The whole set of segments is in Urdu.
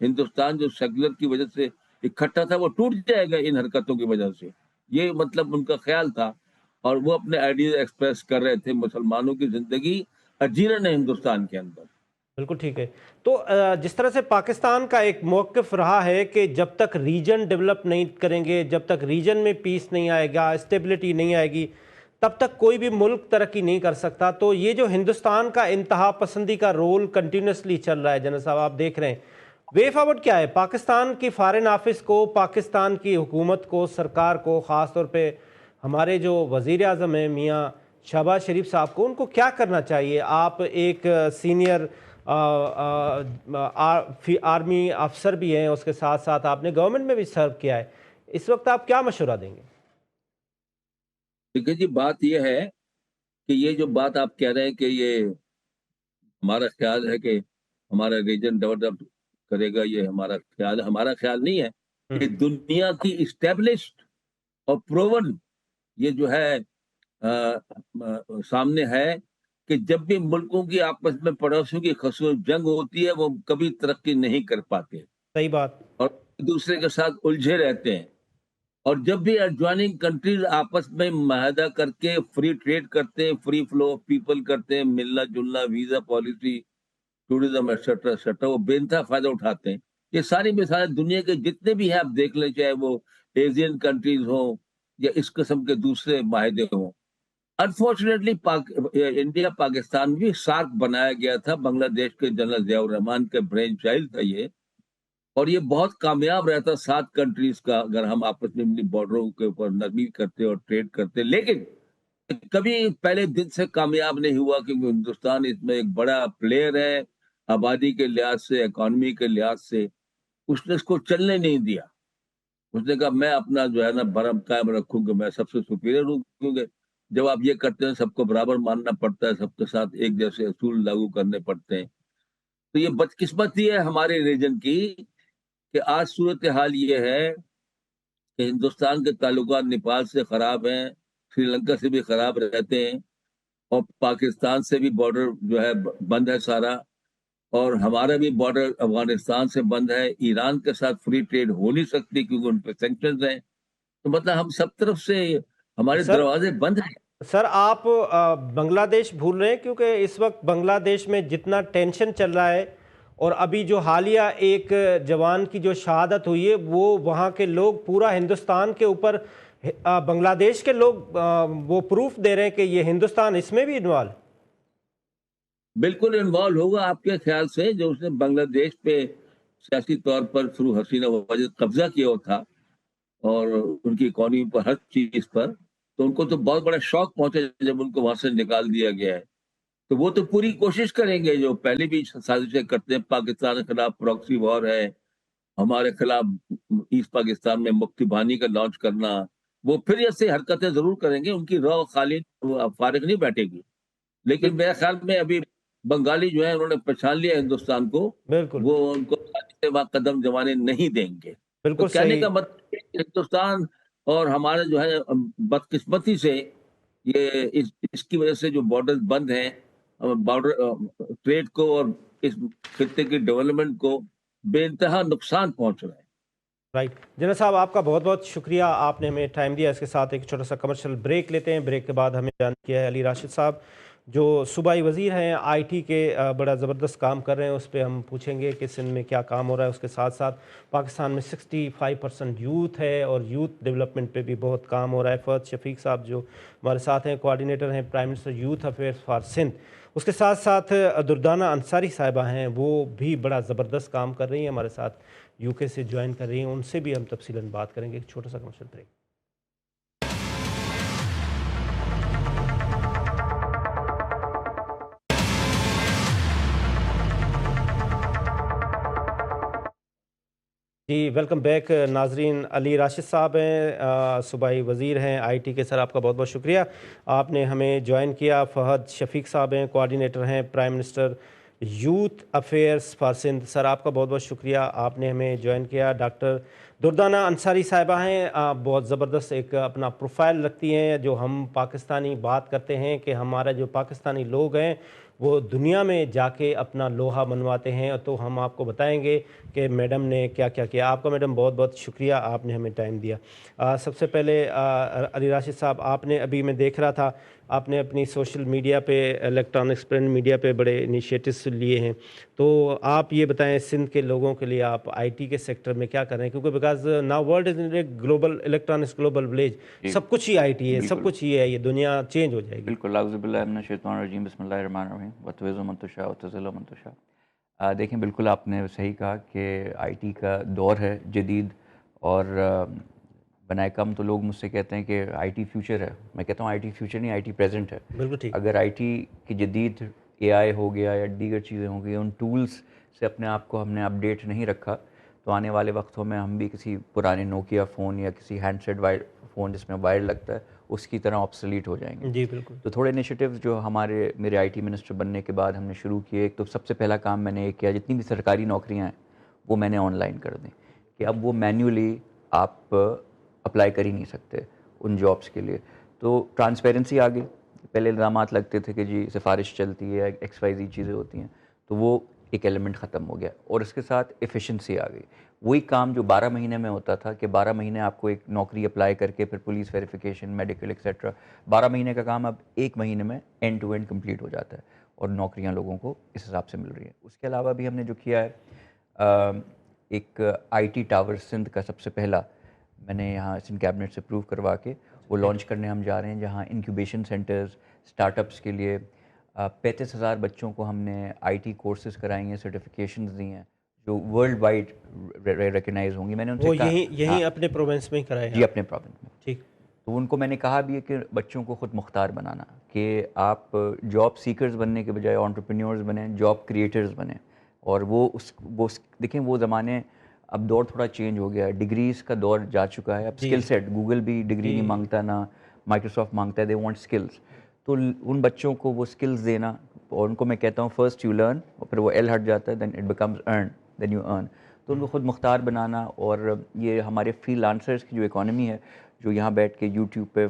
ہندوستان جو سیکولر کی وجہ سے اکٹھا تھا وہ ٹوٹ جائے گا ان حرکتوں کی وجہ سے، یہ مطلب ان کا خیال تھا، اور وہ اپنے آئیڈیاز ایکسپریس کر رہے تھے۔ مسلمانوں کی زندگی اجیرن ہے ہندوستان کے اندر۔ بالکل ٹھیک ہے۔ تو جس طرح سے پاکستان کا ایک موقف رہا ہے کہ جب تک ریجن ڈیولپ نہیں کریں گے، جب تک ریجن میں پیس نہیں آئے گا، اسٹیبلٹی نہیں آئے گی، تب تک کوئی بھی ملک ترقی نہیں کر سکتا۔ تو یہ جو ہندوستان کا انتہا پسندی کا رول کنٹینیوسلی چل رہا ہے جنرل صاحب، آپ دیکھ رہے ہیں، وے فارورڈ کیا ہے پاکستان کی فارن آفس کو، پاکستان کی حکومت کو، سرکار کو، خاص طور پہ ہمارے جو وزیر اعظم ہیں میاں شہباز شریف صاحب کو، ان کو کیا کرنا چاہیے؟ آپ ایک سینئر آرمی افسر بھی ہیں، اس کے ساتھ ساتھ آپ نے گورنمنٹ میں بھی سرو کیا ہے، اس وقت آپ کیا مشورہ دیں گے؟ دیکھیے جی، بات یہ ہے کہ یہ جو بات آپ کہہ رہے ہیں کہ یہ ہمارا خیال ہے کہ ہمارا ریجن ڈیولپ کرے گا، یہ ہمارا خیال ہے، ہمارا خیال نہیں ہے، ہم، کہ دنیا کی اسٹیبلشڈ اور پروون یہ جو ہے سامنے ہے کہ جب بھی ملکوں کی آپس میں پڑوسیوں کی خصوص جنگ ہوتی ہے وہ کبھی ترقی نہیں کر پاتے صحیح بات۔ اور ایک دوسرے کے ساتھ الجھے رہتے ہیں، اور جب بھی ایڈجوائننگ کنٹریز آپس میں معاہدہ کر کے فری ٹریڈ کرتے ہیں، فری فلو آف پیپل کرتے ہیں، ملنا جلنا، visa policy, tourism etcetera etcetera, وہ بے انتہا فائدہ اٹھاتے ہیں۔ یہ ساری مثالیں دنیا کے جتنے بھی ہیں آپ دیکھ لیں، چاہے وہ ایشین کنٹریز ہوں یا اس قسم کے دوسرے معاہدے ہوں۔ انفارچونیٹلی انڈیا پاکستان بھی سارک بنایا گیا تھا، بنگلہ دیش کے جنرل ضیاء الرحمان کے برین چائلڈ تھا یہ، اور یہ بہت کامیاب رہتا 7 کنٹریز کا اگر ہم آپس میں اپنی بارڈروں کے اوپر نرمی کرتے اور ٹریڈ کرتے، لیکن کبھی پہلے دن سے کامیاب نہیں ہوا کیونکہ ہندوستان اس میں ایک بڑا پلیئر ہے، آبادی کے لحاظ سے، اکانومی کے لحاظ سے اس نے اس کو چلنے نہیں دیا۔ اس نے کہا میں اپنا جو ہے نا بھرم قائم رکھوں گا، میں سب سے سپیریئر ہوں، کیونکہ جب آپ یہ کرتے ہیں سب کو برابر ماننا پڑتا ہے، سب کے ساتھ ایک جیسے اصول لاگو کرنے پڑتے ہیں۔ تو یہ بدقسمتی ہے ہمارے ریجن کی کہ آج صورتحال یہ ہے کہ ہندوستان کے تعلقات نیپال سے خراب ہیں، سری لنکا سے بھی خراب رہتے ہیں، اور پاکستان سے بھی بارڈر جو ہے بند ہے سارا، اور ہمارا بھی بارڈر افغانستان سے بند ہے، ایران کے ساتھ فری ٹریڈ ہو نہیں سکتی کیونکہ ان پہ سینکشنز ہیں۔ تو مطلب ہم سب طرف سے ہمارے سر دروازے بند ہیں۔ سر آپ بنگلہ دیش بھول رہے ہیں، کیونکہ اس وقت بنگلہ دیش میں جتنا ٹینشن چل رہا ہے، اور ابھی جو حالیہ ایک جوان کی جو شہادت ہوئی ہے، وہ وہاں کے لوگ پورا ہندوستان کے اوپر، بنگلہ دیش کے لوگ وہ پروف دے رہے ہیں کہ یہ ہندوستان اس میں بھی انوالو۔ بالکل انوالو ہوگا، آپ کے خیال سے جو اس نے بنگلہ دیش پہ سیاسی طور پر تھرو حسینہ واجد قبضہ کیا ہوا تھا اور ان کی اکانومی پر ہر چیز پر، تو ان کو تو بہت بڑا شوق پہنچا جب ان کو وہاں سے نکال دیا گیا ہے۔ تو وہ تو پوری کوشش کریں گے، جو پہلے بھی سازشیں کرتے ہیں، پاکستان کے خلاف پراکسی وار ہے، ہمارے خلاف ایسٹ پاکستان میں مکتی بانی کا لانچ کرنا، وہ پھر ایسے حرکتیں ضرور کریں گے، ان کی رو خالی فارغ نہیں بیٹھے گی۔ لیکن میرے خیال میں ابھی بنگالی جو ہے انہوں نے پہچان لیا ہندوستان کو، بالکل وہ ان کو سے وہاں قدم جمانے نہیں دیں گے۔ تو بالکل کہنے صحیح۔ کا مطلب ہندوستان اور ہمارے جو ہے بدقسمتی سے یہ اس کی وجہ سے جو بارڈر بند ہیں، بارڈر ٹریڈ کو اور اس خطے کی ڈیولپمنٹ کو بے انتہا نقصان پہنچ رہا ہے۔ رائٹ جنرل صاحب، آپ کا بہت بہت شکریہ، آپ نے ہمیں ٹائم دیا۔ اس کے ساتھ ایک چھوٹا سا کمرشل بریک لیتے ہیں، بریک کے بعد ہمیں جان کیا ہے علی راشد صاحب جو صوبائی وزیر ہیں آئی ٹی کے، بڑا زبردست کام کر رہے ہیں، اس پہ ہم پوچھیں گے کہ سندھ میں کیا کام ہو رہا ہے۔ اس کے ساتھ ساتھ پاکستان میں 65% یوتھ ہے اور یوتھ ڈیولپمنٹ پہ بھی بہت کام ہو رہا ہے۔ فہد شفیق صاحب جو ہمارے ساتھ ہیں، کوارڈینیٹر ہیں prime minister youth affairs for Sindh. اس کے ساتھ ساتھ دردانہ انصاری صاحبہ ہیں، وہ بھی بڑا زبردست کام کر رہی ہیں، ہمارے ساتھ یو کے سے جوائن کر رہی ہیں، ان سے بھی ہم تفصیلاً بات کریں گے۔ ایک چھوٹا سا کمرشل بریک۔ جی ویلکم بیک ناظرین، علی راشد صاحب ہیں، صوبائی وزیر ہیں آئی ٹی کے۔ سر آپ کا بہت بہت شکریہ، آپ نے ہمیں جوائن کیا۔ فہد شفیق صاحب ہیں، کوارڈینیٹر ہیں prime minister youth affairs for Sindh. Sir آپ کا بہت بہت شکریہ، آپ نے ہمیں جوائن کیا۔ ڈاکٹر دردانہ انصاری صاحبہ ہیں، بہت زبردست ایک اپنا پروفائل رکھتی ہیں، جو ہم پاکستانی بات کرتے ہیں کہ ہمارا جو پاکستانی لوگ ہیں وہ دنیا میں جا کے اپنا لوہا منواتے ہیں. تو ہم آپ کو بتائیں گے کہ میڈم نے کیا کیا کیا. آپ کا میڈم بہت بہت شکریہ، آپ نے ہمیں ٹائم دیا. سب سے پہلے علی راشد صاحب، آپ نے ابھی میں دیکھ رہا تھا آپ نے اپنی سوشل میڈیا پہ، الیکٹرانکس پرنٹ میڈیا پہ بڑے انیشیٹوز لیے ہیں. تو آپ یہ بتائیں سندھ کے لوگوں کے لیے آپ آئی ٹی کے سیکٹر میں کیا کر رہے ہیں؟ کیونکہ because now world is a global electronics global village, جی سب کچھ ہی آئی ٹی ہے، سب بالکل کچھ یہ ہے، یہ دنیا چینج ہو جائے گی. بالکل. اعوذ باللہ من الشیطان الرجیم، بسم اللہ الرحمن الرحیم. وتعز من تشاء وتذل من تشاء. دیکھیں بالکل آپ نے صحیح کہا کہ آئی ٹی کا دور ہے جدید، اور بنائے کم تو لوگ مجھ سے کہتے ہیں کہ آئی ٹی فیوچر ہے. میں کہتا ہوں آئی ٹی فیوچر نہیں، آئی ٹی پریزنٹ ہے. بالکل ٹھیک. اگر آئی ٹی کی جدید اے آئی ہو گیا یا دیگر چیزیں ہوں گی، ان ٹولز سے اپنے آپ کو ہم نے اپڈیٹ نہیں رکھا، تو آنے والے وقتوں میں ہم بھی کسی پرانے نوکیا فون یا کسی ہینڈ سیٹ فون جس میں وائر لگتا ہے اس کی طرح آبسلیٹ ہو جائیں گے. جی بالکل. تو تھوڑے انیشیٹیوز جو میرے آئی ٹی منسٹر بننے کے بعد ہم نے شروع کیے. ایک تو سب سے پہلا کام میں نے یہ کیا، جتنی بھی سرکاری نوکریاں ہیں وہ میں نے آن لائن کر دیں، کہ اب وہ مینولی آپ اپلائی کر ہی نہیں سکتے ان جابس کے لیے. تو ٹرانسپیرنسی آ گئی. پہلے الزامات لگتے تھے کہ جی سفارش چلتی ہے، ایکس وائی زی چیزیں ہوتی ہیں، تو وہ ایک ایلیمنٹ ختم ہو گیا. اور اس کے ساتھ ایفیشنسی آ گئی. وہی کام جو 12 مہینے میں ہوتا تھا کہ 12 مہینے آپ کو ایک نوکری اپلائی کر کے پھر پولیس ویریفیکیشن، میڈیکل ایکسیٹرا، 12 مہینے کا کام اب 1 مہینے میں اینڈ ٹو اینڈ کمپلیٹ ہو جاتا ہے، اور نوکریاں لوگوں کو اس حساب سے مل رہی ہیں. اس کے علاوہ بھی ہم نے جو کیا ہے، ایک آئی ٹی ٹاور سندھ کا سب سے پہلا میں نے یہاں سندھ کیبنٹ سے اپروو کروا کے وہ لانچ کرنے ہم جا رہے ہیں، جہاں انکیوبیشن سینٹرز اسٹارٹ اپس کے لیے 35,000 بچوں کو ہم نے آئی ٹی کورسز کرائیں گے، سرٹیفکیشنز دی ہیں جو ورلڈ وائڈ ریکگنائز ہوں گی. میں نے ان سے وہ کہا یہیں اپنے پروونس میں ہی کرائے جی ہیں؟ اپنے پروونس میں. ٹھیک. تو ان کو میں نے کہا بھی ہے کہ بچوں کو خود مختار بنانا، کہ آپ جاب سیکرز بننے کے بجائے انٹرپرینیورز بنیں، جاب کریٹرز بنیں. اور وہ دیکھیں وہ زمانے، اب دور تھوڑا چینج ہو گیا ہے، ڈگریز کا دور جا چکا ہے. اب اسکل سیٹ، گوگل بھی ڈگری نہیں مانگتا، نہ مائیکروسافٹ مانگتا ہے، دے وانٹ اسکلز. تو ان بچوں کو وہ اسکلز دینا، اور ان کو میں کہتا ہوں فرسٹ یو لرن، اور پھر وہ ایل ہٹ جاتا ہے، then it becomes earn, then you earn. تو ان کو خود مختار بنانا. اور یہ ہمارے فری لانسرز کی جو اکانومی ہے، جو یہاں بیٹھ کے یوٹیوب پہ،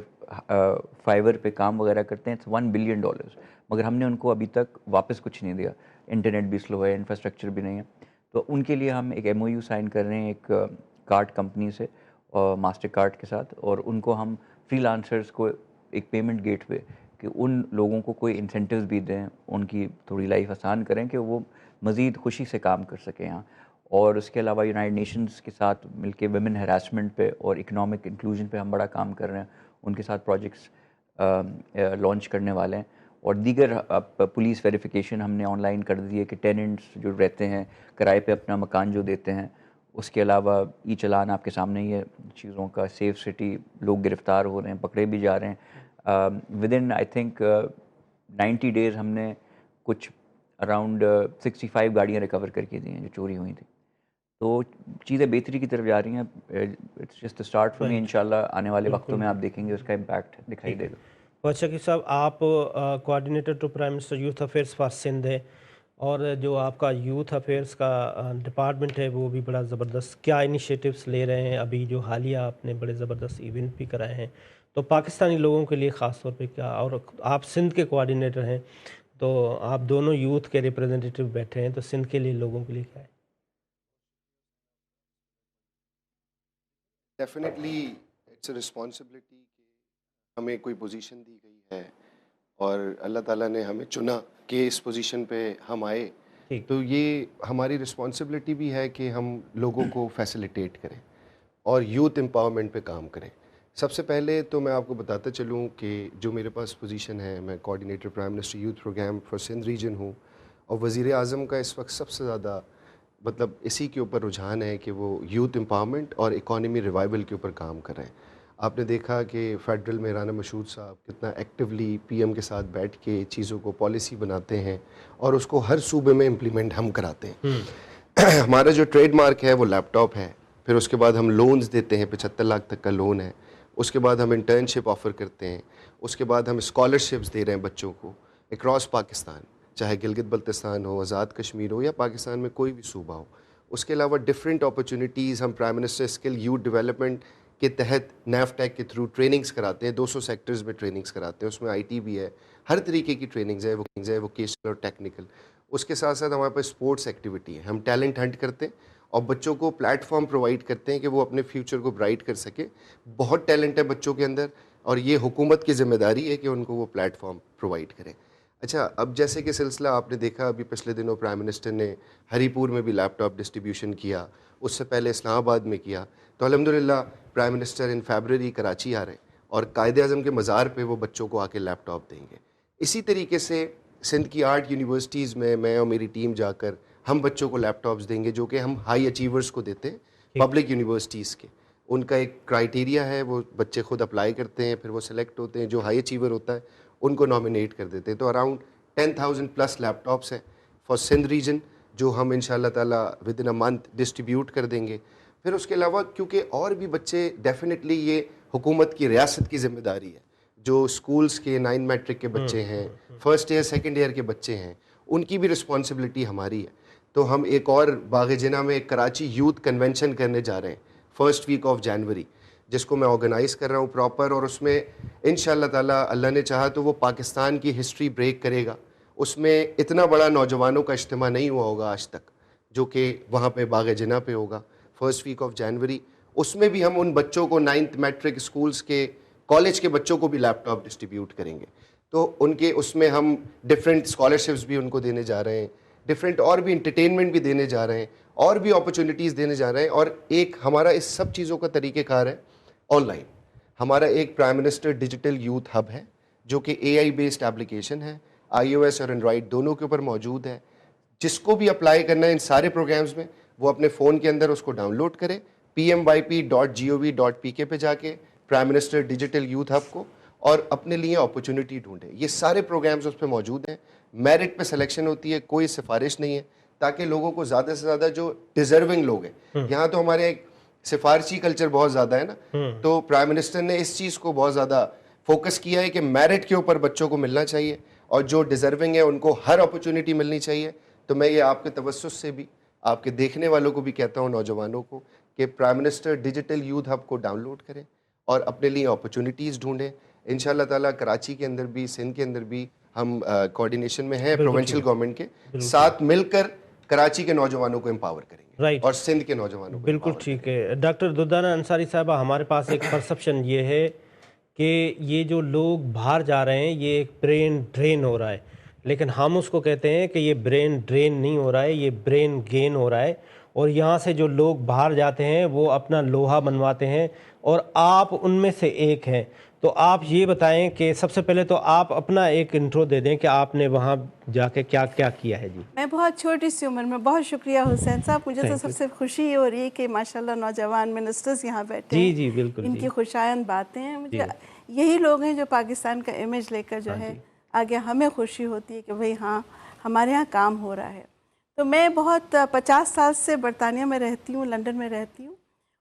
فائیور پہ کام وغیرہ کرتے ہیں، اٹس $1 بلین، مگر ہم نے ان کو ابھی تک واپس کچھ نہیں دیا. انٹرنیٹ بھی سلو ہے، انفراسٹرکچر بھی نہیں ہے. تو ان کے لیے ہم ایک ایم او یو سائن کر رہے ہیں ایک کارڈ کمپنی سے، ماسٹر کارڈ کے ساتھ، اور ان کو ہم فری لانسرز کو ایک پیمنٹ گیٹ وے، کہ ان لوگوں کو کوئی انسینٹیوز بھی دیں، ان کی تھوڑی لائف آسان کریں کہ وہ مزید خوشی سے کام کر سکیں یہاں. اور اس کے علاوہ یونائٹڈ نیشنز کے ساتھ مل کے ویمن ہراسمنٹ پہ اور اکنامک انکلوژن پہ ہم بڑا کام کر رہے ہیں. ان کے ساتھ پروجیکٹس لانچ کرنے والے ہیں. اور دیگر پولیس ویریفیکیشن ہم نے آن لائن کر دی ہے، کہ ٹیننٹس جو رہتے ہیں کرائے پہ اپنا مکان جو دیتے ہیں. اس کے علاوہ ای چلان آپ کے سامنے ہی ہے چیزوں کا، سیف سٹی، لوگ گرفتار ہو رہے ہیں، پکڑے بھی جا رہے ہیں. With in I think 90 days ہم نے کچھ اراؤنڈ 65 گاڑیاں ریکور کر کے دی ہیں جو چوری ہوئی تھیں. تو چیزیں بہتری کی طرف جا رہی ہیں. It's just start for me. انشاءاللہ آنے والے وقتوں میں آپ دیکھیں گے اس کا امپیکٹ دکھائی دے گا. شکیب صاحب، آپ coordinator to prime minister youth affairs for Sindh ہے، اور جو آپ کا یوتھ افیئرس کا ڈپارٹمنٹ ہے وہ بھی بڑا زبردست کیا انیشیٹوز لے رہے ہیں. ابھی جو حالیہ آپ نے بڑے زبردست ایونٹ بھی کرائے ہیں، تو پاکستانی لوگوں کے لیے خاص طور پہ کیا، اور آپ سندھ کے کوآرڈینیٹر ہیں، تو آپ دونوں یوتھ کے ریپرزنٹیٹیو بیٹھے ہیں، تو سندھ کے لیے لوگوں کے لیے کیا ہے؟ ڈیفینیٹلی اٹس اے رسپانسبلٹی کہ ہمیں کوئی پوزیشن دی گئی ہے اور اللہ تعالیٰ نے ہمیں چنا کہ اس پوزیشن پہ ہم آئے. تو یہ ہماری رسپانسبلٹی بھی ہے کہ ہم لوگوں کو فیسیلیٹیٹ کریں اور یوتھ امپاورمنٹ پہ کام کریں. سب سے پہلے تو میں آپ کو بتاتا چلوں کہ جو میرے پاس پوزیشن ہے، میں coordinator prime minister youth programme for Sindh region ہوں، اور وزیر اعظم کا اس وقت سب سے زیادہ مطلب اسی کے اوپر رجحان ہے کہ وہ یوتھ امپاورمنٹ اور اکانومی ریوائول کے اوپر کام کر رہے ہیں. آپ نے دیکھا کہ فیڈرل میں رانا مشہود صاحب کتنا ایکٹیولی پی ایم کے ساتھ بیٹھ کے چیزوں کو پالیسی بناتے ہیں، اور اس کو ہر صوبے میں امپلیمنٹ ہم کراتے ہیں. ہمارا جو ٹریڈ مارک ہے وہ لیپ ٹاپ ہے. پھر اس کے بعد ہم لونز دیتے ہیں، 75 لاکھ تک کا لون ہے. اس کے بعد ہم انٹرنشپ آفر کرتے ہیں. اس کے بعد ہم اسکالرشپس دے رہے ہیں بچوں کو اکراس پاکستان، چاہے گلگت بلتستان ہو، آزاد کشمیر ہو، یا پاکستان میں کوئی بھی صوبہ ہو. اس کے علاوہ ڈفرینٹ اپرچونیٹیز ہم prime minister skill youth development کے تحت نیف ٹیک کے تھرو ٹریننگز کراتے ہیں. 200 سیکٹرز میں ٹریننگز کراتے ہیں. اس میں آئی ٹی بھی ہے، ہر طریقے کی ٹریننگز ہے ووکیشنل اور ٹیکنیکل. اس کے ساتھ ساتھ ہمارے پاس اسپورٹس ایکٹیویٹی ہے. ہم ٹیلنٹ ہنٹ کرتے ہیں اور بچوں کو پلیٹ فارم پرووائڈ کرتے ہیں کہ وہ اپنے فیوچر کو برائٹ کر سکے. بہت ٹیلنٹ ہے بچوں کے اندر اور یہ حکومت کی ذمہ داری ہے کہ ان کو وہ پلیٹ فارم پرووائڈ کریں. اچھا، اب جیسے کہ سلسلہ آپ نے دیکھا ابھی پچھلے دنوں پرائم منسٹر نے ہری پور میں بھی لیپ ٹاپ ڈسٹریبیوشن کیا, اس سے پہلے اسلام آباد میں کیا. تو الحمدللہ prime minister in February Karachi آ رہے ہیں اور قائد اعظم کے مزار پہ وہ بچوں کو آ کے لیپ ٹاپ دیں گے. اسی طریقے سے سندھ کی 8 یونیورسٹیز میں اور میری ٹیم جا کر ہم بچوں کو لیپ ٹاپس دیں گے جو کہ ہم ہائی اچیورز کو دیتے ہیں پبلک یونیورسٹیز کے. ان کا ایک کرائٹیریا ہے, وہ بچے خود اپلائی کرتے ہیں, پھر وہ سلیکٹ ہوتے ہیں. جو ہائی اچیور ہوتا ہے ان کو نامینیٹ کر دیتے ہیں. تو اراؤنڈ 10,000 پلس لیپ ٹاپس ہیں فار سندھ ریجن جو ہم ان شاء اللہ تعالیٰ with in a month distribute کر دیں گے. پھر اس کے علاوہ کیونکہ اور بھی بچے ڈیفینیٹلی یہ حکومت کی ریاست کی ذمہ داری ہے, جو اسکولس کے 9 میٹرک کے بچے ہیں, فرسٹ ایئر سیکنڈ ایئر کے بچے ہیں, ان کی بھی رسپانسبلٹی ہماری ہے. تو ہم ایک اور باغ جناح میں ایک کراچی یوتھ کنونشن کرنے جا رہے ہیں فرسٹ ویک آف جنوری, جس کو میں آرگنائز کر رہا ہوں پراپر. اور اس میں ان شاء اللہ تعالیٰ اللہ نے چاہا تو وہ پاکستان کی ہسٹری بریک کرے گا. اس میں اتنا بڑا نوجوانوں کا اجتماع نہیں ہوا ہوگا آج تک جو کہ وہاں پہ باغ جناح پہ ہوگا فرسٹ ویک آف جنوری. اس میں بھی ہم ان بچوں کو 9th میٹرک اسکولس کے کالج کے بچوں کو بھی لیپ ٹاپ ڈسٹریبیوٹ کریں گے. تو ان کے اس میں ہم ڈفرینٹ اسکالرشپس بھی ان کو دینے جا رہے ہیں, ڈفرینٹ اور بھی انٹرٹینمنٹ بھی دینے جا رہے ہیں, اور بھی اپرچونیٹیز دینے جا رہے ہیں. اور ایک ہمارا اس سب چیزوں کا طریقہ کار ہے آن لائن. ہمارا ایک prime minister digital youth hub ہے جو کہ AI بیسڈ ایپلیکیشن ہے, iOS اور اینڈرائڈ دونوں کے اوپر موجود ہے. جس کو بھی اپلائی کرنا ہے ان سارے پروگرامز میں وہ اپنے فون کے اندر اس کو ڈاؤن لوڈ کرے, PMYP.gov.pk پہ جا کے prime minister digital youth hub کو, اور اپنے لیے اپرچونٹی ڈھونڈے. یہ سارے پروگرامز اس پہ موجود ہیں. میرٹ پہ سلیکشن ہوتی ہے, کوئی سفارش نہیں ہے, تاکہ لوگوں کو زیادہ سے زیادہ جو ڈیزرونگ لوگ ہیں, یہاں تو ہمارے ایک سفارشی کلچر بہت زیادہ ہے نا, تو پرائم منسٹر نے اس چیز کو بہت زیادہ فوکس کیا ہے کہ میرٹ کے اوپر بچوں کو ملنا چاہیے اور جو ڈیزرونگ ہے ان کو ہر اپرچونٹی ملنی چاہیے. تو میں یہ آپ کے توسط سے بھی آپ کے دیکھنے والوں کو بھی کہتا ہوں, نوجوانوں کو, کہ prime minister digital youth hub کو ڈاؤن لوڈ کریں اور اپنے لیے اپرچونیٹیز ڈھونڈیں. ان شاء اللہ تعالیٰ کراچی کے اندر بھی, سندھ کے اندر بھی ہم کوآرڈینیشن میں ہیں پروونشل گورنمنٹ کے ساتھ مل کر کراچی کے نوجوانوں کو امپاور کریں گے اور سندھ کے نوجوانوں کو. بالکل ٹھیک ہے. ڈاکٹر دردانہ انصاری صاحبہ, ہمارے پاس ایک پرسپشن یہ ہے کہ یہ جو لوگ باہر جا رہے ہیں یہ ایک برین ڈرین ہو رہا ہے, لیکن ہم اس کو کہتے ہیں کہ یہ برین ڈرین نہیں ہو رہا ہے, یہ برین گین ہو رہا ہے. اور یہاں سے جو لوگ باہر جاتے ہیں وہ اپنا لوہا بنواتے ہیں اور آپ ان میں سے ایک ہیں. تو آپ یہ بتائیں کہ سب سے پہلے تو آپ اپنا ایک انٹرو دے دیں کہ آپ نے وہاں جا کے کیا کیا کیا ہے. جی میں بہت چھوٹی سی عمر میں, بہت شکریہ حسین صاحب, مجھے تو سب سے خوشی یہ ہو رہی ہے کہ ماشاءاللہ نوجوان منسٹرز یہاں بیٹھے ہیں. جی بالکل, ان کی خوشایند باتیں ہیں. مجھے یہی لوگ ہیں جو پاکستان کا امیج لے کر جو ہے آگے, ہمیں خوشی ہوتی ہے کہ بھئی ہاں ہمارے ہاں کام ہو رہا ہے. تو میں بہت 50 سال سے برطانیہ میں رہتی ہوں, لنڈن میں رہتی ہوں,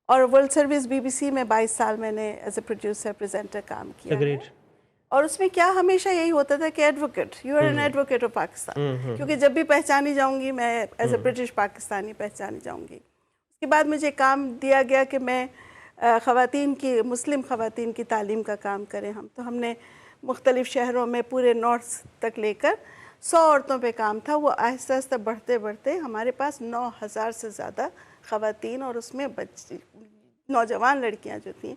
اور ورلڈ سروس BBC میں 22 سال میں نے ایز اے پروڈیوسر پریزنٹر کام کیا ہے. اور اس میں کیا ہمیشہ یہی ہوتا تھا کہ advocate, you are an advocate of Pakistan, کیونکہ جب بھی پہچانی جاؤں گی میں ایز اے برٹش پاکستانی پہچانی جاؤں گی. اس کے بعد مجھے کام دیا گیا کہ میں خواتین کی, مسلم خواتین کی تعلیم کا کام کریں. ہم نے مختلف شہروں میں پورے نارتھ تک لے کر 100 عورتوں پہ کام تھا. وہ آہستہ آہستہ بڑھتے بڑھتے ہمارے پاس 9,000 سے زیادہ خواتین اور اس میں نوجوان لڑکیاں جو تھیں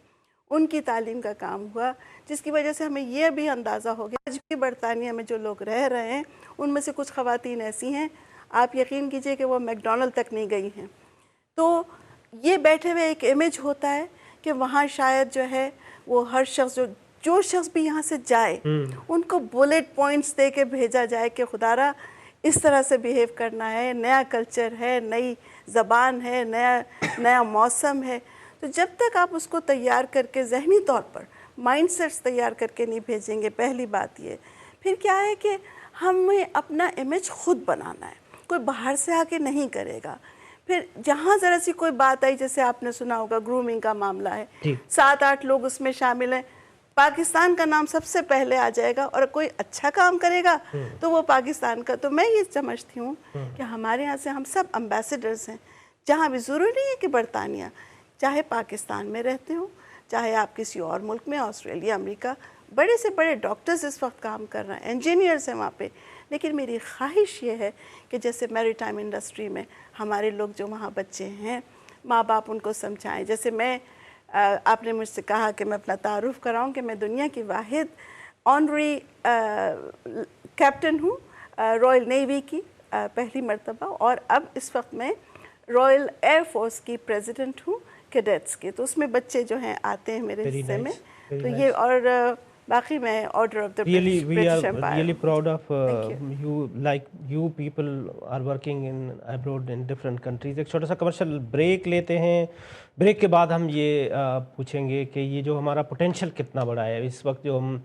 ان کی تعلیم کا کام ہوا, جس کی وجہ سے ہمیں یہ بھی اندازہ ہو گیا آج بھی برطانیہ میں جو لوگ رہ رہے ہیں ان میں سے کچھ خواتین ایسی ہیں آپ یقین کیجئے کہ وہ میکڈونلڈ تک نہیں گئی ہیں. تو یہ بیٹھے ہوئے ایک امیج ہوتا ہے کہ وہاں شاید جو ہے وہ ہر شخص جو شخص بھی یہاں سے جائے ان کو بلیٹ پوائنٹس دے کے بھیجا جائے کہ خدا را اس طرح سے بیہیو کرنا ہے, نیا کلچر ہے, نئی زبان ہے, نیا موسم ہے. تو جب تک آپ اس کو تیار کر کے ذہنی طور پر مائنڈ سیٹس تیار کر کے نہیں بھیجیں گے, پہلی بات یہ. پھر کیا ہے کہ ہمیں اپنا امیج خود بنانا ہے, کوئی باہر سے آ کے نہیں کرے گا. پھر جہاں ذرا سی کوئی بات آئی, جیسے آپ نے سنا ہوگا گرومنگ کا معاملہ ہے, 7-8 لوگ اس میں شامل ہیں, پاکستان کا نام سب سے پہلے آ جائے گا, اور کوئی اچھا کام کرے گا تو وہ پاکستان کا. تو میں یہ سمجھتی ہوں کہ ہمارے یہاں سے ہم سب امبیسڈرز ہیں, جہاں بھی ضروری نہیں ہے کہ برطانیہ, چاہے پاکستان میں رہتے ہوں, چاہے آپ کسی اور ملک میں, آسٹریلیا, امریکہ, بڑے سے بڑے ڈاکٹرز اس وقت کام کر رہے ہیں، انجینئرز ہیں وہاں پہ. لیکن میری خواہش یہ ہے کہ جیسے میری ٹائم انڈسٹری میں ہمارے لوگ جو وہاں بچے ہیں، ماں باپ ان کو سمجھائیں. جیسے میں آپ نے مجھ سے کہا کہ میں اپنا تعارف کراؤں کہ میں دنیا کی واحد آنری کیپٹن ہوں رائل نیوی کی پہلی مرتبہ، اور اب اس وقت میں رائل ایئر فورس کی پریزیڈنٹ ہوں کیڈٹس کے. تو اس میں بچے جو ہیں آتے ہیں میرے حصے میں. تو یہ اور باقی میں order of the British umpire. Really proud of you, like you people are working in abroad in different countries. ایک چھوٹا سا کمرشل بریک لیتے ہیں. بریک کے بعد ہم یہ پوچھیں گے کہ یہ جو ہمارا پوٹینشیل کتنا بڑا ہے اس وقت. جو ہم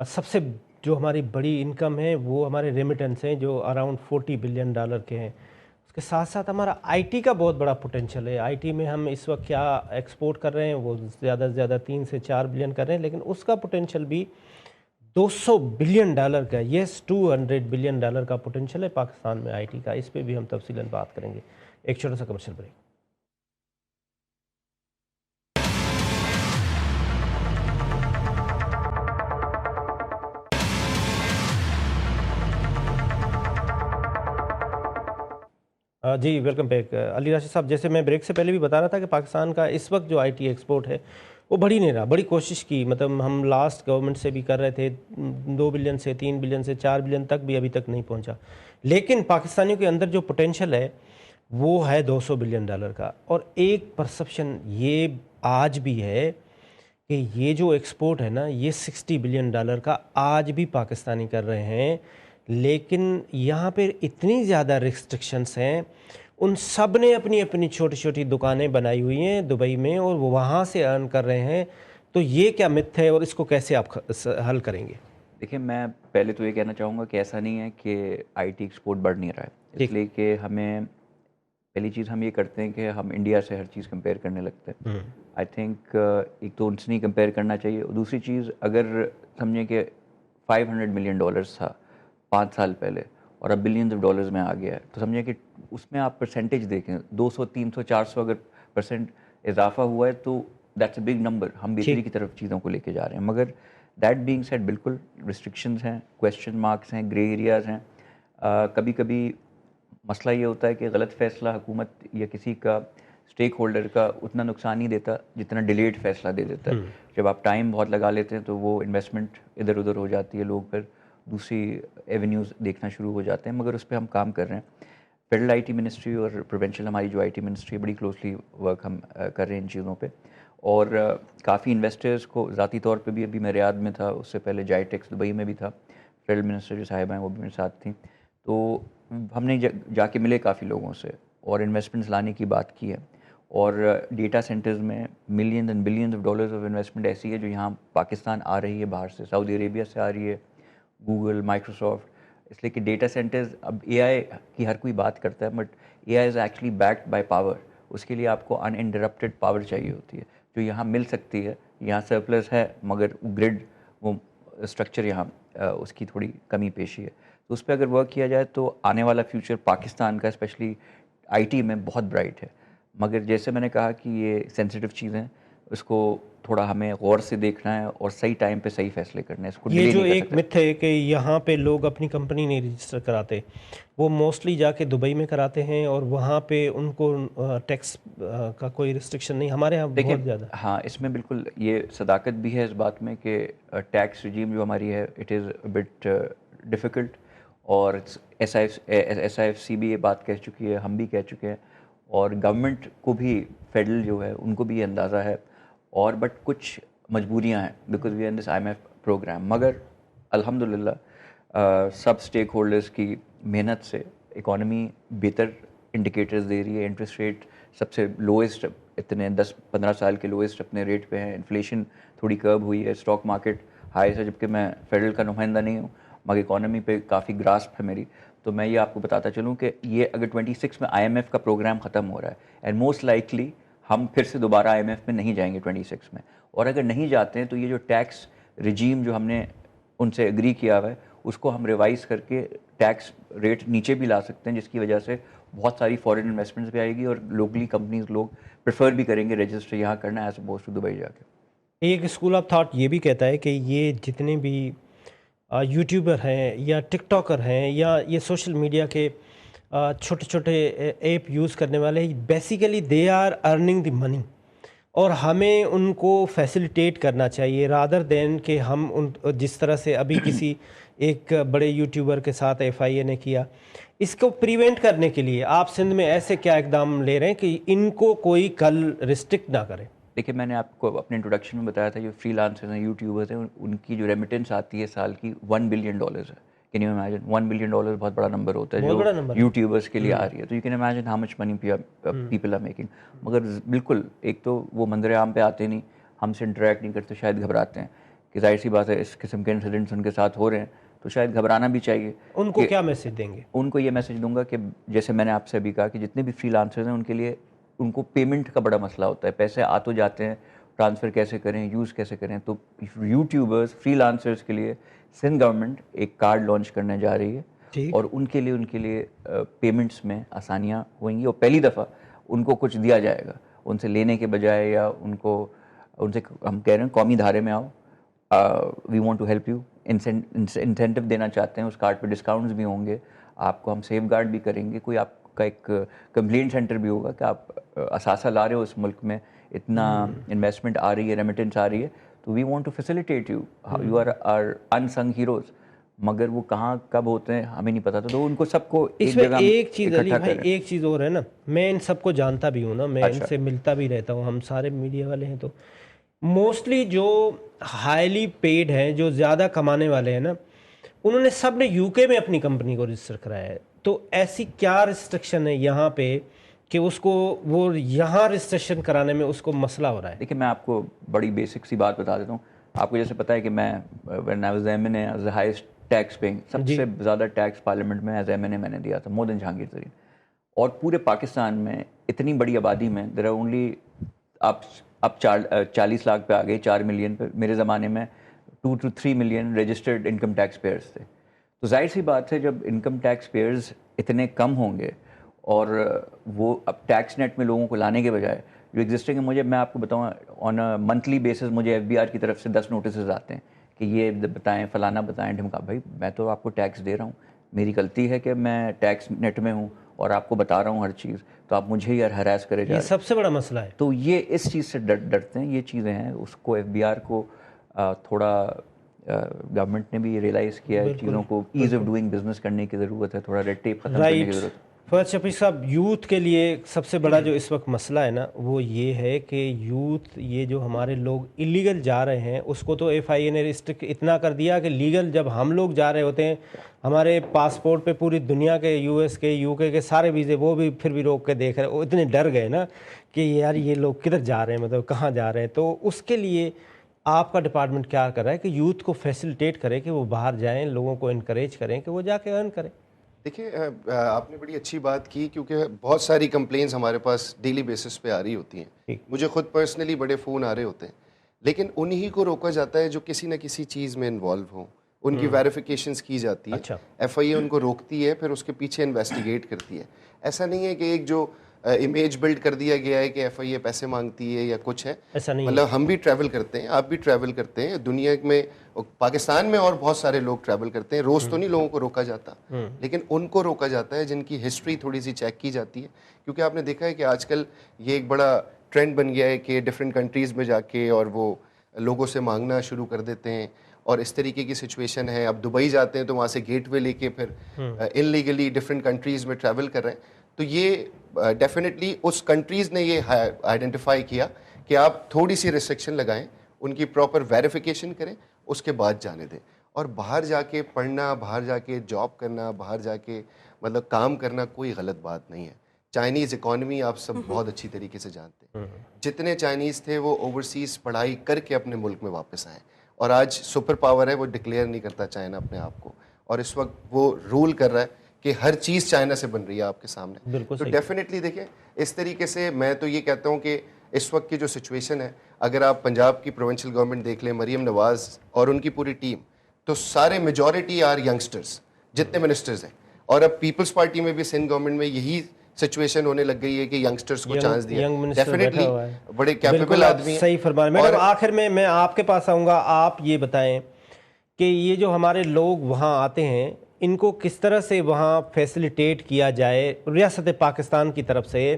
سب سے جو ہماری بڑی انکم ہے وہ ہمارے ریمیٹنس ہیں جو اراؤنڈ $40 بلین کے ہیں. اس کے ساتھ ساتھ ہمارا آئی ٹی کا بہت بڑا پوٹینشیل ہے. آئی ٹی میں ہم اس وقت کیا ایکسپورٹ کر رہے ہیں وہ زیادہ سے زیادہ 3 سے 4 بلین کر رہے ہیں، لیکن اس کا پوٹینشیل بھی $200 بلین کا. یس، $200 بلین کا پوٹینشیل ہے پاکستان میں آئی ٹی کا. اس پہ بھی ہم تفصیلاً بات کریں گے. ایک چھوٹا سا کمرشل بریک. جی ویلکم بیک. علی راشد صاحب، جیسے میں بریک سے پہلے بھی بتا رہا تھا کہ پاکستان کا اس وقت جو آئی ٹی ایکسپورٹ ہے وہ بڑھی نہیں رہا. بڑی کوشش کی، مطلب ہم لاسٹ گورنمنٹ سے بھی کر رہے تھے، 2 بلین سے 3 بلین سے 4 بلین تک بھی ابھی تک نہیں پہنچا. لیکن پاکستانیوں کے اندر جو پوٹینشیل ہے وہ ہے $200 بلین کا. اور ایک پرسپشن یہ آج بھی ہے کہ یہ جو ایکسپورٹ ہے نا یہ $60 بلین کا آج بھی پاکستانی کر رہے ہیں. لیکن یہاں پہ اتنی زیادہ ریسٹرکشنس ہیں. ان سب نے اپنی اپنی چھوٹی چھوٹی دکانیں بنائی ہوئی ہیں دبئی میں اور وہ وہاں سے ارن کر رہے ہیں. تو یہ کیا متھ ہے اور اس کو کیسے آپ حل کریں گے؟ دیکھیں، میں پہلے تو یہ کہنا چاہوں گا کہ ایسا نہیں ہے کہ آئی ٹی ایکسپورٹ بڑھ نہیں رہا ہے. اس لیے کہ ہمیں پہلی چیز ہم یہ کرتے ہیں کہ ہم انڈیا سے ہر چیز کمپیئر کرنے لگتے ہیں. آئی تھنک ایک تو ان سے نہیں کمپیئر کرنا چاہیے. اور دوسری چیز، اگر سمجھیں کہ $500 ملین تھا 5 سال پہلے اور اب بلینز آف ڈالرز میں آ گیا ہے، تو سمجھیں کہ اس میں آپ پرسنٹیج دیکھیں 200 300 400 اگر % اضافہ ہوا ہے تو دیٹس اے بگ نمبر. ہم بہتری کی طرف چیزوں کو لے کے جا رہے ہیں. مگر دیٹ بینگ سیڈ بالکل ریسٹرکشنز ہیں، کویسچن مارکس ہیں، گرے ایریاز ہیں. کبھی کبھی مسئلہ یہ ہوتا ہے کہ غلط فیصلہ حکومت یا کسی کا اسٹیک ہولڈر کا اتنا نقصان نہیں دیتا جتنا ڈیلیڈ فیصلہ دے دیتا ہے. جب آپ ٹائم بہت لگا لیتے ہیں تو وہ انویسٹمنٹ ادھر ادھر ہو جاتی ہے، لوگ پھر دوسری ایونیوز دیکھنا شروع ہو جاتے ہیں. مگر اس پہ ہم کام کر رہے ہیں. فیڈرل آئی ٹی منسٹری اور پروونشل ہماری جو آئی ٹی منسٹری بڑی کلوزلی ورک ہم کر رہے ہیں ان چیزوں پہ. اور کافی انویسٹرز کو ذاتی طور پہ بھی، ابھی میں ریاض میں تھا، اس سے پہلے جائی ٹیکس دبئی میں بھی تھا، فیڈرل منسٹر جو صاحبہ ہیں وہ بھی میرے ساتھ تھیں. تو ہم نے جا کے ملے کافی لوگوں سے اور انویسٹمنٹس لانے کی بات کی ہے. اور ڈیٹا سینٹرز میں millions and billions of dollars of investment ایسی ہے جو یہاں پاکستان آ رہی ہے باہر سے. سعودی عربیہ سے آ رہی ہے، گوگل، مائکروسافٹ. اس لیے کہ ڈیٹا سینٹرز، اب اے آئی کی ہر کوئی بات کرتا ہے but A I is actually backed by power. اس کے لیے آپ کو ان انٹرپٹیڈ پاور چاہیے ہوتی ہے جو یہاں مل سکتی ہے. یہاں سرپلس ہے مگر گرڈ وہ اسٹرکچر یہاں اس کی تھوڑی کمی پیشی ہے. تو اس پہ اگر ورک کیا جائے تو آنے والا فیوچر پاکستان کا اسپیشلی آئی ٹی میں بہت برائٹ ہے. مگر جیسے میں نے کہا کہ یہ سینسیٹیو چیزیں، اس کو تھوڑا ہمیں غور سے دیکھنا ہے اور صحیح ٹائم پہ صحیح فیصلے کرنے ہیں. اس کو یہ جو ایک متھ ہے کہ یہاں پہ لوگ اپنی کمپنی نہیں رجسٹر کراتے، وہ موسٹلی جا کے دبئی میں کراتے ہیں اور وہاں پہ ان کو ٹیکس کا کوئی ریسٹرکشن نہیں. ہمارے یہاں بہت زیادہ. ہاں، اس میں بالکل یہ صداقت بھی ہے اس بات میں کہ ٹیکس رجیم جو ہماری ہے اٹ از بٹ ڈیفیکلٹ. اور ایس آئی ایف سی بھی یہ بات کہہ چکی ہے، ہم بھی کہہ چکے ہیں، اور گورنمنٹ کو بھی فیڈرل جو ہے ان کو بھی یہ اندازہ ہے. اور بٹ کچھ مجبوریاں ہیں because we are in this I M F programme. مگر الحمدللہ سب اسٹیک ہولڈرز کی محنت سے اکانومی بہتر انڈیکیٹرز دے رہی ہے. انٹرسٹ ریٹ سب سے لوئسٹ، اتنے 10-15 سال کے لوئسٹ اپنے ریٹ پہ ہیں. انفلیشن تھوڑی کرب ہوئی ہے. اسٹاک مارکیٹ ہائی ہے، جبکہ میں فیڈرل کا نمائندہ نہیں ہوں مگر اکانومی پہ کافی گراسپ ہے میری. تو میں یہ آپ کو بتاتا چلوں کہ یہ اگر 26 میں آئی ایم ایف کا پروگرام ختم ہو رہا ہے اینڈ موسٹ لائکلی ہم پھر سے دوبارہ آئی ایم ایف میں نہیں جائیں گے 26 میں. اور اگر نہیں جاتے ہیں تو یہ جو ٹیکس رجیم جو ہم نے ان سے اگری کیا ہوا ہے اس کو ہم ریوائز کر کے ٹیکس ریٹ نیچے بھی لا سکتے ہیں، جس کی وجہ سے بہت ساری فارن انویسٹمنٹس بھی آئے گی اور لوکلی کمپنیز لوگ پریفر بھی کریں گے رجسٹر یہاں کرنا ایز اپوز ٹو دبئی جا کے. ایک اسکول آف تھاٹ یہ بھی کہتا ہے کہ یہ جتنے بھی یوٹیوبر ہیں یا ٹک ٹاکر ہیں یا یہ سوشل میڈیا کے چھوٹے چھوٹے ایپ یوز کرنے والے، بیسیکلی دے آر ارننگ دی منی، اور ہمیں ان کو فیسیلیٹیٹ کرنا چاہیے رادر دین کہ ہم ان جس طرح سے ابھی کسی ایک بڑے یوٹیوبر کے ساتھ FIA نے کیا، اس کو پریونٹ کرنے کے لیے آپ سندھ میں ایسے کیا اقدام لے رہے ہیں کہ ان کو کوئی کل ریسٹرکٹ نہ کرے؟ دیکھیے میں نے آپ کو اپنے انٹروڈکشن میں بتایا تھا، جو فری لانسرز ہیں، یوٹیوبرز ہیں، ان کی جو ریمیٹنس آتی ہے سال کی $1 بلین ہے. Can you imagine? $1 بلین بہت بڑا نمبر ہوتا ہے جو یوٹیوبرز کے لیے آ رہی ہے. تو you can imagine how much money people are making. مگر بالکل ایک تو وہ منظر عام پہ آتے نہیں، ہم سے انٹریکٹ نہیں کرتے، شاید گھبراتے ہیں کہ ظاہر سی بات ہے اس قسم کے انسیڈنٹس ان کے ساتھ ہو رہے ہیں تو شاید گھبرانا بھی چاہیے. ان کو کیا میسج دیں گے؟ ان کو یہ میسج دوں گا کہ جیسے میں نے آپ سے ابھی کہا کہ جتنے بھی فری لانسرز ہیں ان کے لیے ان کو پیمنٹ کا بڑا مسئلہ ہوتا ہے، پیسے آ تو جاتے ہیں، ٹرانسفر کیسے کریں، یوز کیسے کریں. تو یوٹیوبرز فری لانسرز کے لیے سندھ گورنمنٹ ایک کارڈ لانچ کرنے جا رہی ہے اور ان کے لیے پیمنٹس میں آسانیاں ہوئیں گی، اور پہلی دفعہ ان کو کچھ دیا جائے گا، ان سے لینے کے بجائے، یا ان سے ہم کہہ رہے ہیں قومی دھارے میں آؤ، we want to help you, incentive دینا چاہتے ہیں، اس کارڈ پہ ڈسکاؤنٹس بھی ہوں گے، آپ کو ہم سیف گارڈ بھی کریں گے، کوئی آپ کا ایک کمپلینٹ سینٹر بھی ہوگا کہ آپ اثاثہ لا رہے ہو اس ملک میں، اتنا انویسٹمنٹ آ رہی ہے، ریمیٹنس آ رہی ہے، تو we want to facilitate you, you are unsung heroes. مگر وہ کہاں کب ہوتے ہیں ہمیں نہیں پتا. تو ان کو سب کو اس میں ایک چیز علی بھائی، ایک چیز اور ہے نا، میں ان سب کو جانتا بھی ہوں نا، میں ان سے ملتا بھی رہتا ہوں، ہم سارے میڈیا والے ہیں، تو موسٹلی جو ہائیلی پیڈ ہیں، جو زیادہ کمانے والے ہیں نا، انہوں نے سب نے UK میں اپنی کمپنی کو رجسٹر کرایا ہے. تو ایسی کیا ریسٹرکشن ہے یہاں پہ کہ اس کو وہ یہاں رجسٹریشن کرانے میں اس کو مسئلہ ہو رہا ہے؟ دیکھیے میں آپ کو بڑی بیسک سی بات بتا دیتا ہوں. آپ کو جیسے پتہ ہے کہ میں when I was MNA as the highest tax paying، سب سے زیادہ ٹیکس پارلیمنٹ میں ایز MNA میں نے دیا تھا، more than جہانگیر ترین. اور پورے پاکستان میں اتنی بڑی آبادی میں there are only اب 40 لاکھ پہ آ گئی، 4 ملین پہ. میرے زمانے میں 2 to 3 million registered income tax payers تھے. تو ظاہر سی بات ہے جب انکم ٹیکس پیئرز اتنے کم ہوں گے اور وہ اب ٹیکس نیٹ میں لوگوں کو لانے کے بجائے جو ایگزسٹنگ ہے، میں آپ کو بتاؤں آن اے منتھلی بیسس مجھے FBR کی طرف سے 10 نوٹسز آتے ہیں کہ یہ بتائیں، فلانا بتائیں، ڈھمکا. بھائی میں تو آپ کو ٹیکس دے رہا ہوں، میری غلطی ہے کہ میں ٹیکس نیٹ میں ہوں اور آپ کو بتا رہا ہوں ہر چیز، تو آپ مجھے ہی ہراس کرے جا رہے ہیں. یہ سب سے بڑا مسئلہ ہے. تو یہ اس چیز سے ڈرتے ہیں. یہ چیزیں ہیں، اس کو FBR کو تھوڑا گورنمنٹ نے بھی ریئلائز کیا ہے، چیزوں کو ایز آف ڈوئنگ بزنس کرنے کی ضرورت ہے، تھوڑا ریڈ ٹیپ ختم کرنے کی ضرورت ہے. فیض شفیق صاحب، یوتھ کے لیے سب سے بڑا جو اس وقت مسئلہ ہے نا، وہ یہ ہے کہ یوتھ، یہ جو ہمارے لوگ ایلیگل جا رہے ہیں، اس کو تو FIA نے ریسٹرکٹ اتنا کر دیا کہ لیگل جب ہم لوگ جا رہے ہوتے ہیں، ہمارے پاسپورٹ پہ پوری دنیا کے US کے UK کے سارے ویزے وہ بھی پھر بھی روک کے دیکھ رہے ہیں. وہ اتنے ڈر گئے نا کہ یار یہ لوگ کدھر جا رہے ہیں، مطلب کہاں جا رہے ہیں. تو اس کے لیے آپ کا ڈپارٹمنٹ کیا کر رہا ہے کہ یوتھ کو فیسیلیٹیٹ کرے کہ وہ باہر جائیں، لوگوں کو انکریج کریں کہ وہ جا کے ارن کریں؟ دیکھیں آپ نے بڑی اچھی بات کی، کیونکہ بہت ساری کمپلینس ہمارے پاس ڈیلی بیسس پہ آ رہی ہوتی ہیں. مجھے خود پرسنلی بڑے فون آ رہے ہوتے ہیں، لیکن انہی کو روکا جاتا ہے جو کسی نہ کسی چیز میں انوالو ہوں. ان کی ویریفیکیشنز کی جاتی ہے، FIA ان کو روکتی ہے، پھر اس کے پیچھے انویسٹیگیٹ کرتی ہے. ایسا نہیں ہے کہ ایک جو امیج بلڈ کر دیا گیا ہے کہ FIA پیسے مانگتی ہے یا کچھ ہے. مطلب ہم بھی ٹریول کرتے ہیں، آپ بھی ٹریول کرتے ہیں، دنیا میں پاکستان میں اور بہت سارے لوگ ٹریول کرتے ہیں. روز تو نہیں لوگوں کو روکا جاتا، لیکن ان کو روکا جاتا ہے جن کی ہسٹری تھوڑی سی چیک کی جاتی ہے. کیونکہ آپ نے دیکھا ہے کہ آج کل یہ ایک بڑا ٹرینڈ بن گیا ہے کہ ڈفرینٹ کنٹریز میں جا کے اور وہ لوگوں سے مانگنا شروع کر دیتے ہیں، اور اس طریقے کی سچویشن ہے. اب دبئی جاتے ہیں تو وہاں سے گیٹ وے لے کے پھر ان لیگلی ڈفرینٹ کنٹریز میں ٹریول کر رہے ہیں. تو یہ ڈیفینیٹلی اس کنٹریز نے یہ آئیڈینٹیفائی کیا کہ آپ تھوڑی سی ریسٹرکشن لگائیں، ان کی پراپر ویریفیکیشن کریں، اس کے بعد جانے دیں. اور باہر جا کے پڑھنا، باہر جا کے جاب کرنا، باہر جا کے مطلب کام کرنا کوئی غلط بات نہیں ہے. چائنیز اکانومی آپ سب بہت اچھی طریقے سے جانتے ہیں. جتنے چائنیز تھے وہ اوورسیز پڑھائی کر کے اپنے ملک میں واپس آئے، اور آج سپر پاور ہے. وہ ڈکلیئر نہیں کرتا چائنا اپنے آپ کو، اور اس وقت وہ رول کر رہا ہے کہ ہر چیز چائنا سے بن رہی ہے آپ کے سامنے. تو ڈیفینیٹلی دیکھیں اس طریقے سے میں تو یہ کہتا ہوں کہ اس وقت کی جو سچویشن ہے، اگر آپ پنجاب کی پروونشل گورنمنٹ دیکھ لیں، مریم نواز اور ان کی پوری ٹیم، تو سارے میجورٹی آر ینگسٹرز جتنے منسٹرز ہیں. اور اب پیپلز پارٹی میں بھی سندھ گورنمنٹ میں یہی سچویشن ہونے لگ گئی ہے کہ ینگسٹرز کو چانس دیا. ینگ منسٹر ڈیفینیٹلی بیٹھا ہوا ہے. بڑے کیپیبل آدمی ہیں. صحیح فرما رہے ہیں. میڈم آخر میں آپ کے پاس آؤں گا. آپ یہ بتائیں کہ یہ جو ہمارے لوگ وہاں آتے ہیں ان کو کس طرح سے وہاں فیسیلیٹیٹ کیا جائے ریاست پاکستان کی طرف سے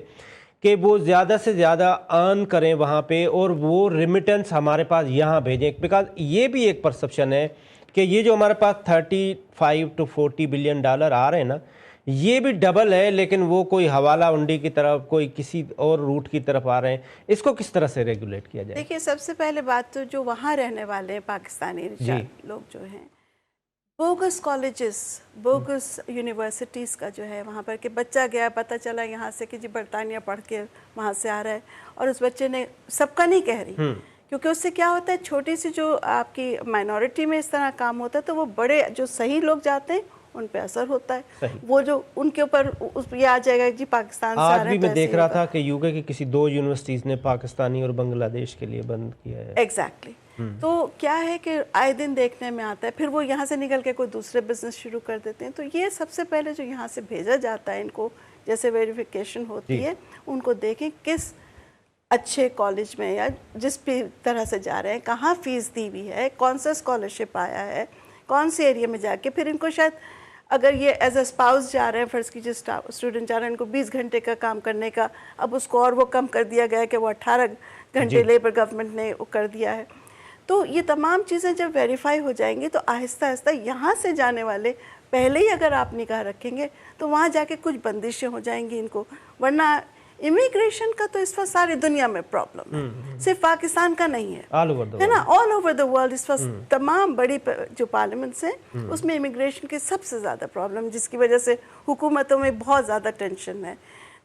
کہ وہ زیادہ سے زیادہ ارن کریں وہاں پہ اور وہ ریمیٹنس ہمارے پاس یہاں بھیجیں. بیکاز یہ بھی ایک پرسپشن ہے کہ یہ جو ہمارے پاس 35 to 40 بلین ڈالر آ رہے ہیں نا یہ بھی ڈبل ہے لیکن وہ کوئی حوالہ انڈی کی طرف کوئی کسی اور روٹ کی طرف آ رہے ہیں. اس کو کس طرح سے ریگولیٹ کیا جائے؟ دیکھیے سب سے پہلے بات تو جو وہاں رہنے والے ہیں پاکستانی لوگ جو ہیں بوگس کالجز بوگس یونیورسٹیز کا جو ہے وہاں پر کہ بچہ گیا پتہ چلا یہاں سے کہ جی برطانیہ پڑھ کے وہاں سے آ رہا ہے اور اس بچے نے سب کا نہیں کہہ رہی کیونکہ اس سے کیا ہوتا ہے چھوٹی سی جو آپ کی مائنورٹی میں اس طرح کام ہوتا ہے تو وہ بڑے جو صحیح لوگ جاتے ہیں ان پہ اثر ہوتا ہے. وہ جو ان کے اوپر یہ آ جائے گا جی پاکستان سے آ رہے ہیں. آج بھی میں دیکھ رہا تھا کہ یو کے کی کسی 2 یونیورسٹیز نے پاکستانی اور بنگلہ دیش کے لیے بند کیا ہے. ایگزیکٹلی. تو کیا ہے کہ آئے دن دیکھنے میں آتا ہے پھر وہ یہاں سے نکل کے کوئی دوسرے بزنس شروع کر دیتے ہیں. تو یہ سب سے پہلے جو یہاں سے بھیجا جاتا ہے ان کو جیسے ویریفیکیشن ہوتی ہے ان کو دیکھیں کس اچھے کالج میں یا جس بھی طرح سے جا رہے ہیں کہاں فیس دی ہوئی ہے کون سا اسکالرشپ آیا ہے کون سے ایریا میں جا کے پھر ان کو شاید اگر یہ ایز اے اسپاؤس جا رہے ہیں فرض کیجیے اسٹوڈنٹ جا رہے ہیں ان کو 20 گھنٹے کا کام کرنے کا اب اس کو اور وہ کم کر دیا گیا ہے کہ وہ 18 گھنٹے لیبر گورنمنٹ نے کر دیا ہے. تو یہ تمام چیزیں جب ویریفائی ہو جائیں گی تو آہستہ آہستہ یہاں سے جانے والے پہلے ہی اگر آپ نگاہ رکھیں گے تو وہاں جا کے کچھ بندشیں ہو جائیں گی ان کو. ورنہ امیگریشن کا تو اس وقت ساری دنیا میں پرابلم ہے صرف پاکستان کا نہیں ہے نا آل اوور دا ورلڈ. اس وقت تمام بڑی جو پارلیمنٹس ہیں اس میں امیگریشن کی سب سے زیادہ پرابلم جس کی وجہ سے حکومتوں میں بہت زیادہ ٹینشن ہے.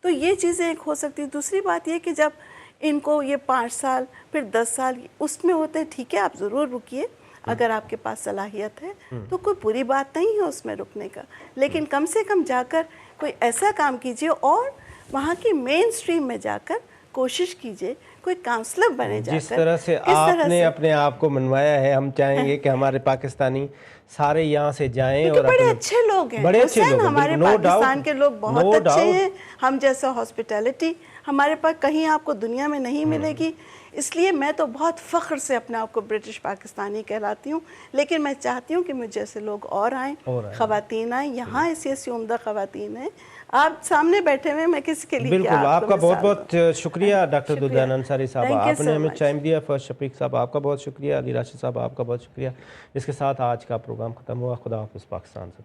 تو یہ چیزیں ایک ہو سکتی. دوسری بات یہ کہ جب ان کو یہ 5 سال پھر 10 سال اس میں ہوتے ہیں ٹھیک ہے آپ ضرور رکیے اگر آپ کے پاس صلاحیت ہے تو کوئی بری بات نہیں ہے اس میں رکنے کا لیکن کم سے کم جا کر کوئی ایسا کام کیجیے اور وہاں کی مین سٹریم میں جا کر کوشش کیجئے کوئی کاؤنسلر بنے جا کر. جس طرح سے آپ نے اپنے آپ کو منوایا ہے ہم چاہیں گے کہ ہمارے پاکستانی سارے یہاں سے جائیں اور بڑے اچھے لوگ ہیں بڑے اچھے لوگ ہمارے پاکستان کے لوگ بہت اچھے ہیں. ہم جیسا ہاسپٹیلٹی ہمارے پاس کہیں آپ کو دنیا میں نہیں ملے گی. اس لیے میں تو بہت فخر سے اپنے آپ کو برٹش پاکستانی کہلاتی ہوں لیکن میں چاہتی ہوں کہ مجھ جیسے لوگ اور آئیں خواتین آئیں. یہاں ایسی عمدہ خواتین ہیں آپ سامنے بیٹھے ہوئے میں کس کے لیے. بالکل آپ کا بہت بہت شکریہ ڈاکٹر دودیانہ انصاری صاحب آپ نے ہمیں ٹائم دیا. فرشت شفیق صاحب آپ کا بہت شکریہ. علی راشد صاحب آپ کا بہت شکریہ. اس کے ساتھ آج کا پروگرام ختم ہوا. خدا حافظ. پاکستان سے